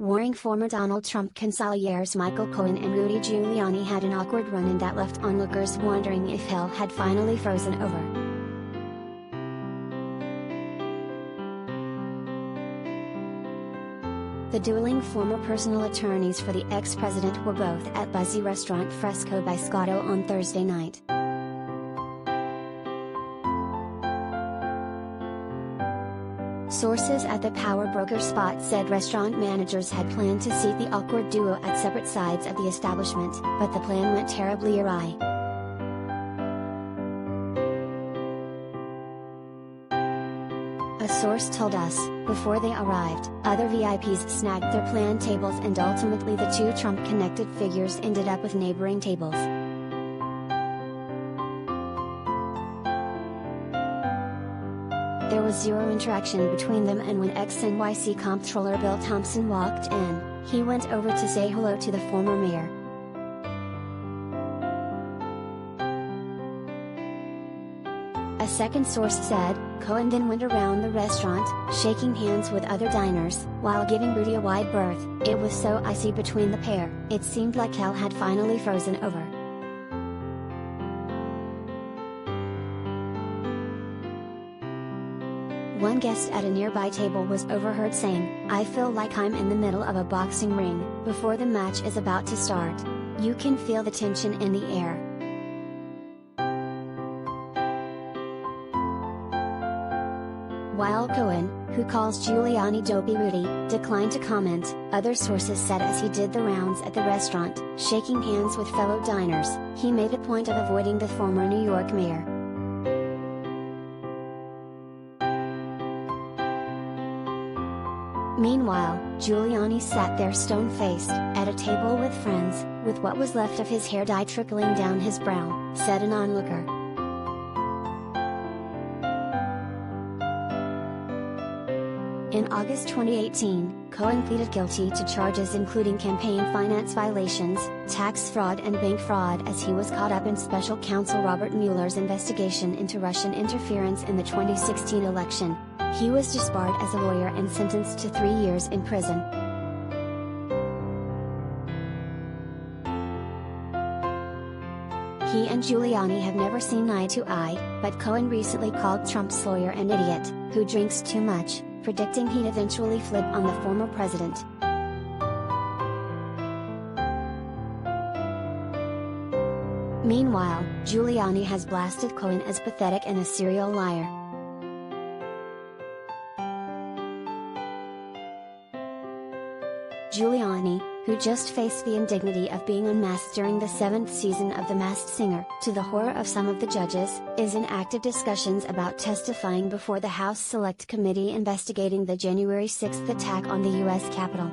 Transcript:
warring former Donald Trump consiglieres Michael Cohen and Rudy Giuliani had an awkward run-in that left onlookers wondering if hell had finally frozen over. The dueling former personal attorneys for the ex-president were both at buzzy restaurant Fresco by Scotto on Thursday night. Sources at the power broker spot said restaurant managers had planned to seat the awkward duo at separate sides of the establishment, but the plan went terribly awry. A source told us, before they arrived, other VIPs snagged their planned tables and ultimately the two Trump-connected figures ended up with neighboring tables. There was zero interaction between them, and when ex-NYC comptroller Bill Thompson walked in, he went over to say hello to the former mayor. A second source said, Cohen then went around the restaurant, shaking hands with other diners, while giving Rudy a wide berth. It was so icy between the pair, it seemed like hell had finally frozen over. One guest at a nearby table was overheard saying, "I feel like I'm in the middle of a boxing ring, before the match is about to start. You can feel the tension in the air." While Cohen, who calls Giuliani Dopey Rudy, declined to comment, other sources said as he did the rounds at the restaurant, shaking hands with fellow diners, he made a point of avoiding the former New York mayor. Meanwhile, Giuliani sat there stone-faced, at a table with friends, with what was left of his hair dye trickling down his brow, said an onlooker. In August 2018, Cohen pleaded guilty to charges including campaign finance violations, tax fraud and bank fraud as he was caught up in special counsel Robert Mueller's investigation into Russian interference in the 2016 election. He was disbarred as a lawyer and sentenced to 3 years in prison. He and Giuliani have never seen eye to eye, but Cohen recently called Trump's lawyer an idiot, who drinks too much, predicting he'd eventually flip on the former president. Meanwhile, Giuliani has blasted Cohen as pathetic and a serial liar. Giuliani, who just faced the indignity of being unmasked during the 7th season of The Masked Singer, to the horror of some of the judges, is in active discussions about testifying before the House Select Committee investigating the January 6 attack on the U.S. Capitol.